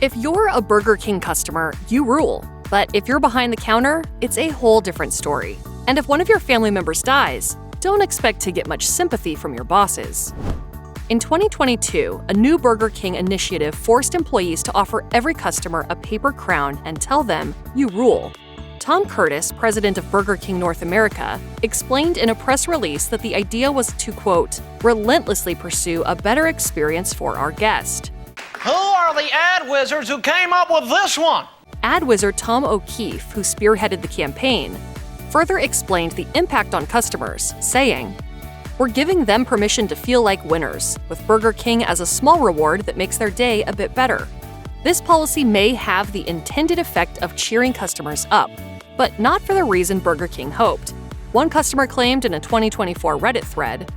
If you're a Burger King customer, you rule. But if you're behind the counter, it's a whole different story. And if one of your family members dies, don't expect to get much sympathy from your bosses. In 2022, a new Burger King initiative forced employees to offer every customer a paper crown and tell them, "You rule." Tom Curtis, president of Burger King North America, explained in a press release that the idea was to, quote, "relentlessly pursue a better experience for our guest." Who are the ad wizards who came up with this one? Ad wizard Tom O'Keefe, who spearheaded the campaign, further explained the impact on customers, saying, "We're giving them permission to feel like winners, with Burger King as a small reward that makes their day a bit better." This policy may have the intended effect of cheering customers up, but not for the reason Burger King hoped. One customer claimed in a 2024 Reddit thread,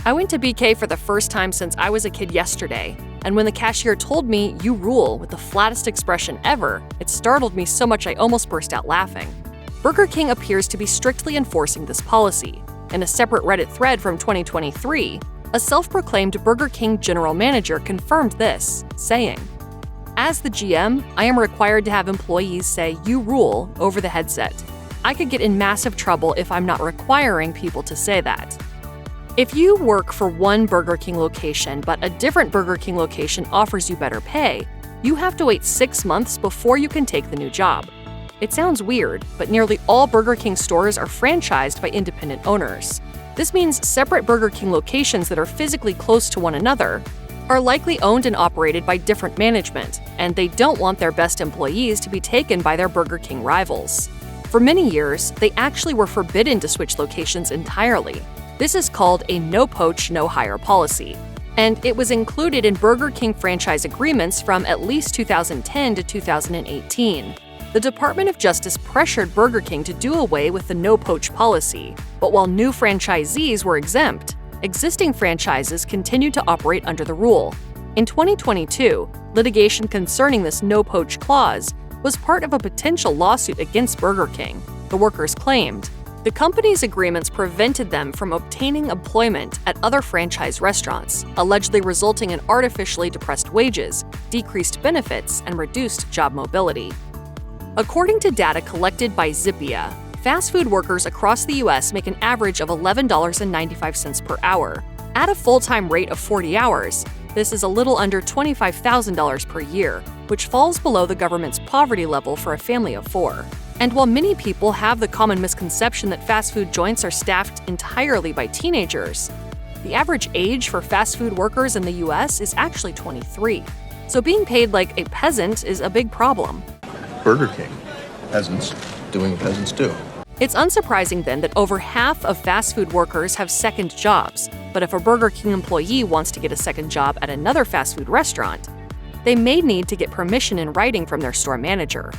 "I went to BK for the first time since I was a kid yesterday, and when the cashier told me, 'You rule,' with the flattest expression ever, it startled me so much I almost burst out laughing." Burger King appears to be strictly enforcing this policy. In a separate Reddit thread from 2023, a self-proclaimed Burger King general manager confirmed this, saying, "As the GM, I am required to have employees say 'You rule' over the headset. I could get in massive trouble if I'm not requiring people to say that." If you work for one Burger King location but a different Burger King location offers you better pay, you have to wait 6 months before you can take the new job. It sounds weird, but nearly all Burger King stores are franchised by independent owners. This means separate Burger King locations that are physically close to one another are likely owned and operated by different management, and they don't want their best employees to be taken by their Burger King rivals. For many years, they actually were forbidden to switch locations entirely. This is called a no-poach, no-hire policy, and it was included in Burger King franchise agreements from at least 2010 to 2018. The Department of Justice pressured Burger King to do away with the no-poach policy, but while new franchisees were exempt, existing franchises continued to operate under the rule. In 2022, litigation concerning this no-poach clause was part of a potential lawsuit against Burger King. The workers claimed the company's agreements prevented them from obtaining employment at other franchise restaurants, allegedly resulting in artificially depressed wages, decreased benefits, and reduced job mobility. According to data collected by Zippia, fast food workers across the U.S. make an average of $11.95 per hour. At a full-time rate of 40 hours, this is a little under $25,000 per year, which falls below the government's poverty level for a family of 4. And while many people have the common misconception that fast food joints are staffed entirely by teenagers, the average age for fast food workers in the U.S. is actually 23. So being paid like a peasant is a big problem. Burger King. Peasants doing what peasants do. It's unsurprising then that over half of fast food workers have second jobs, but if a Burger King employee wants to get a second job at another fast food restaurant, they may need to get permission in writing from their store manager.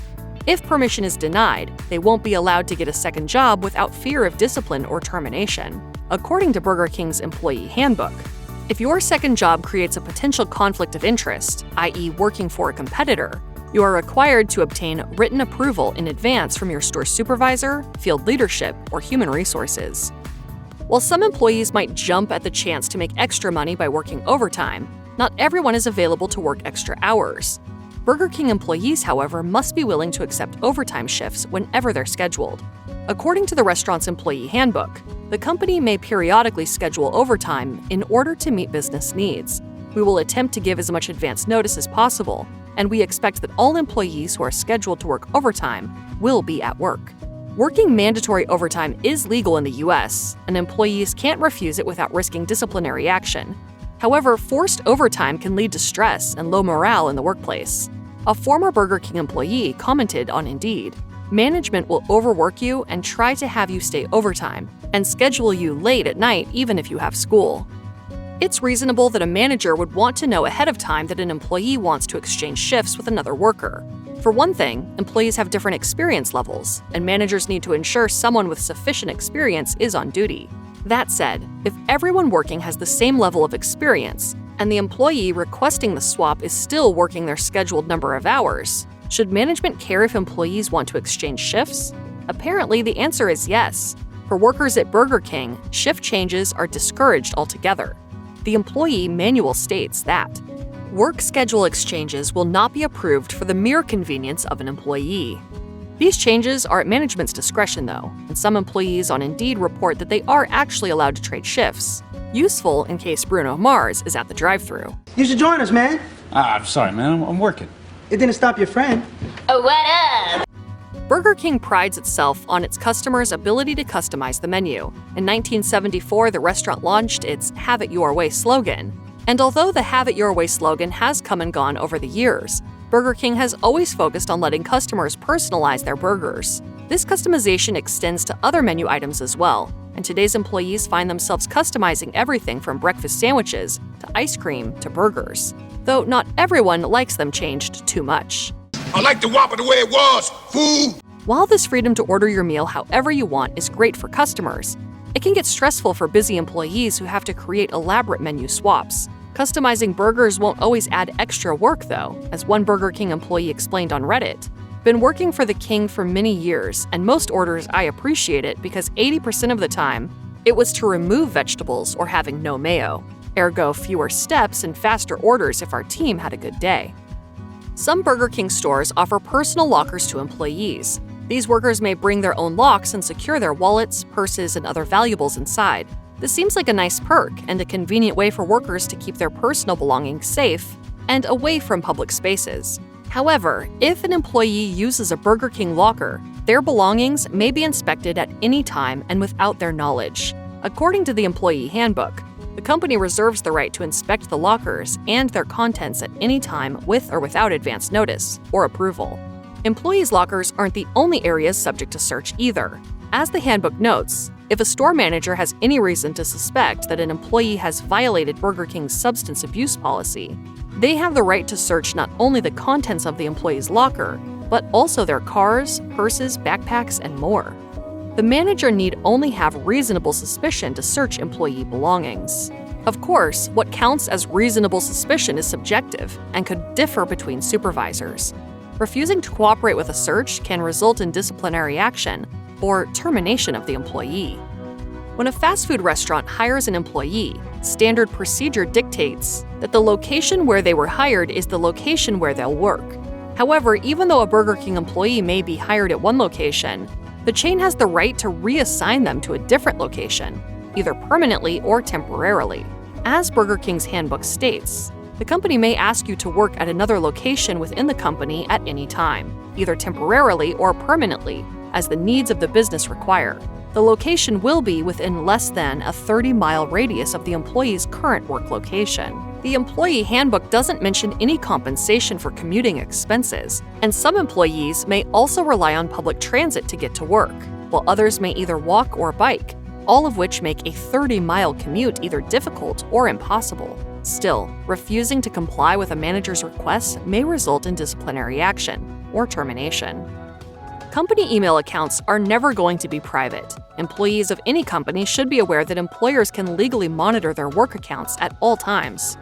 If permission is denied, they won't be allowed to get a second job without fear of discipline or termination. According to Burger King's employee handbook, if your second job creates a potential conflict of interest, i.e. working for a competitor, you are required to obtain written approval in advance from your store supervisor, field leadership, or human resources. While some employees might jump at the chance to make extra money by working overtime, not everyone is available to work extra hours. Burger King employees, however, must be willing to accept overtime shifts whenever they're scheduled. According to the restaurant's employee handbook, the company may periodically schedule overtime in order to meet business needs. We will attempt to give as much advance notice as possible, and we expect that all employees who are scheduled to work overtime will be at work. Working mandatory overtime is legal in the U.S., and employees can't refuse it without risking disciplinary action. However, forced overtime can lead to stress and low morale in the workplace. A former Burger King employee commented on Indeed, "Management will overwork you and try to have you stay overtime, and schedule you late at night even if you have school." It's reasonable that a manager would want to know ahead of time that an employee wants to exchange shifts with another worker. For one thing, employees have different experience levels, and managers need to ensure someone with sufficient experience is on duty. That said, if everyone working has the same level of experience, and the employee requesting the swap is still working their scheduled number of hours, should management care if employees want to exchange shifts? Apparently, the answer is yes. For workers at Burger King, shift changes are discouraged altogether. The employee manual states that Work schedule exchanges will not be approved for the mere convenience of an employee. These changes are at management's discretion, though, and some employees on Indeed report that they are actually allowed to trade shifts. Useful in case Bruno Mars is at the drive-thru. You should join us, man. I'm sorry, man. I'm working. It didn't stop your friend. Oh, what up? Burger King prides itself on its customers' ability to customize the menu. In 1974, the restaurant launched its Have It Your Way slogan. And although the Have It Your Way slogan has come and gone over the years, Burger King has always focused on letting customers personalize their burgers. This customization extends to other menu items as well, and today's employees find themselves customizing everything from breakfast sandwiches to ice cream to burgers. Though not everyone likes them changed too much. I like the Whopper the way it was, fool! While this freedom to order your meal however you want is great for customers, it can get stressful for busy employees who have to create elaborate menu swaps. Customizing burgers won't always add extra work, though, as one Burger King employee explained on Reddit. Been working for the King for many years, and most orders I appreciate it because 80% of the time, it was to remove vegetables or having no mayo. Ergo, fewer steps and faster orders if our team had a good day. Some Burger King stores offer personal lockers to employees. These workers may bring their own locks and secure their wallets, purses, and other valuables inside. This seems like a nice perk and a convenient way for workers to keep their personal belongings safe and away from public spaces. However, if an employee uses a Burger King locker, their belongings may be inspected at any time and without their knowledge. According to the employee handbook, the company reserves the right to inspect the lockers and their contents at any time with or without advance notice or approval. Employees' lockers aren't the only areas subject to search either. As the handbook notes, if a store manager has any reason to suspect that an employee has violated Burger King's substance abuse policy, they have the right to search not only the contents of the employee's locker, but also their cars, purses, backpacks, and more. The manager need only have reasonable suspicion to search employee belongings. Of course, what counts as reasonable suspicion is subjective and could differ between supervisors. Refusing to cooperate with a search can result in disciplinary action or termination of the employee. When a fast food restaurant hires an employee, standard procedure dictates that the location where they were hired is the location where they'll work. However, even though a Burger King employee may be hired at one location, the chain has the right to reassign them to a different location, either permanently or temporarily. As Burger King's handbook states, the company may ask you to work at another location within the company at any time, either temporarily or permanently, as the needs of the business require. The location will be within less than a 30-mile radius of the employee's current work location. The employee handbook doesn't mention any compensation for commuting expenses, and some employees may also rely on public transit to get to work, while others may either walk or bike, all of which make a 30-mile commute either difficult or impossible. Still, refusing to comply with a manager's request may result in disciplinary action or termination. Company email accounts are never going to be private. Employees of any company should be aware that employers can legally monitor their work accounts at all times.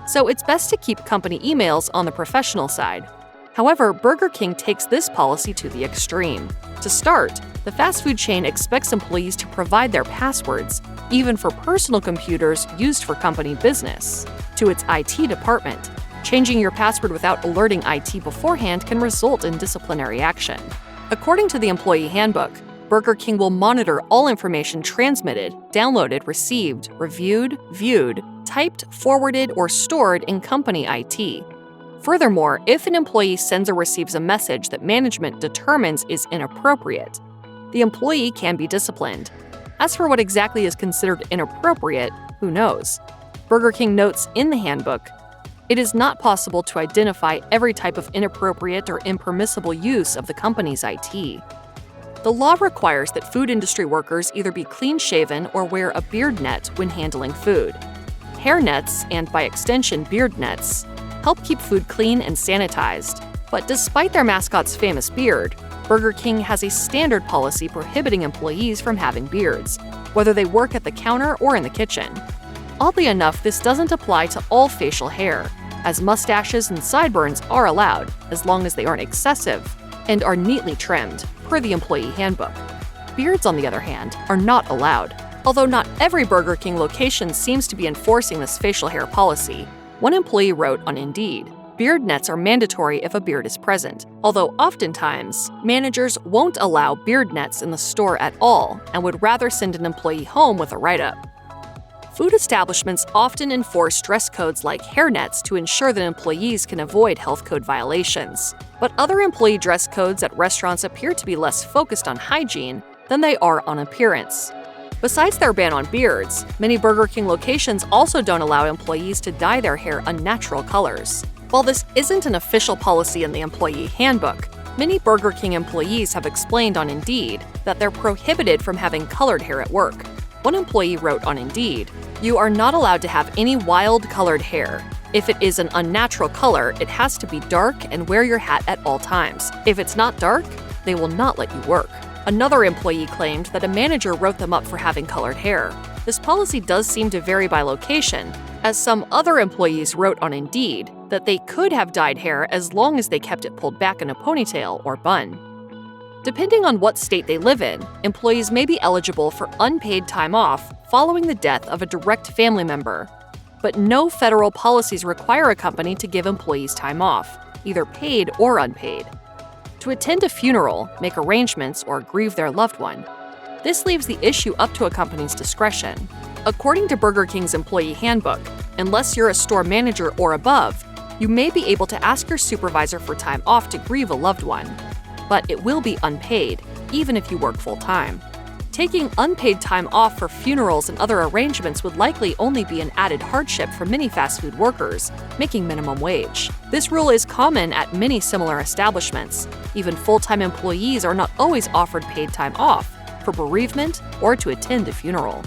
So it's best to keep company emails on the professional side. However, Burger King takes this policy to the extreme. To start, the fast food chain expects employees to provide their passwords, even for personal computers used for company business, to its IT department. Changing your password without alerting IT beforehand can result in disciplinary action. According to the employee handbook, Burger King will monitor all information transmitted, downloaded, received, reviewed, viewed, typed, forwarded, or stored in company IT. Furthermore, if an employee sends or receives a message that management determines is inappropriate, the employee can be disciplined. As for what exactly is considered inappropriate, who knows? Burger King notes in the handbook, it is not possible to identify every type of inappropriate or impermissible use of the company's IT. The law requires that food industry workers either be clean-shaven or wear a beard net when handling food. Hair nets, and by extension beard nets, help keep food clean and sanitized. But despite their mascot's famous beard, Burger King has a standard policy prohibiting employees from having beards, whether they work at the counter or in the kitchen. Oddly enough, this doesn't apply to all facial hair, as mustaches and sideburns are allowed as long as they aren't excessive and are neatly trimmed, per the employee handbook. Beards, on the other hand, are not allowed. Although not every Burger King location seems to be enforcing this facial hair policy, One employee wrote on Indeed, "Beard nets are mandatory if a beard is present, although oftentimes, managers won't allow beard nets in the store at all and would rather send an employee home with a write-up." Food establishments often enforce dress codes like hairnets to ensure that employees can avoid health code violations. But other employee dress codes at restaurants appear to be less focused on hygiene than they are on appearance. Besides their ban on beards, many Burger King locations also don't allow employees to dye their hair unnatural colors. While this isn't an official policy in the employee handbook, many Burger King employees have explained on Indeed that they're prohibited from having colored hair at work. One employee wrote on Indeed, "You are not allowed to have any wild colored hair. If it is an unnatural color, it has to be dark and wear your hat at all times. If it's not dark, they will not let you work." Another employee claimed that a manager wrote them up for having colored hair. This policy does seem to vary by location, as some other employees wrote on Indeed that they could have dyed hair as long as they kept it pulled back in a ponytail or bun. Depending on what state they live in, employees may be eligible for unpaid time off following the death of a direct family member. But no federal policies require a company to give employees time off, either paid or unpaid. To attend a funeral, make arrangements, or grieve their loved one. This leaves the issue up to a company's discretion. According to Burger King's employee handbook, unless you're a store manager or above, you may be able to ask your supervisor for time off to grieve a loved one. But it will be unpaid, even if you work full-time. Taking unpaid time off for funerals and other arrangements would likely only be an added hardship for many fast food workers, making minimum wage. This rule is common at many similar establishments. Even full-time employees are not always offered paid time off for bereavement or to attend a funeral.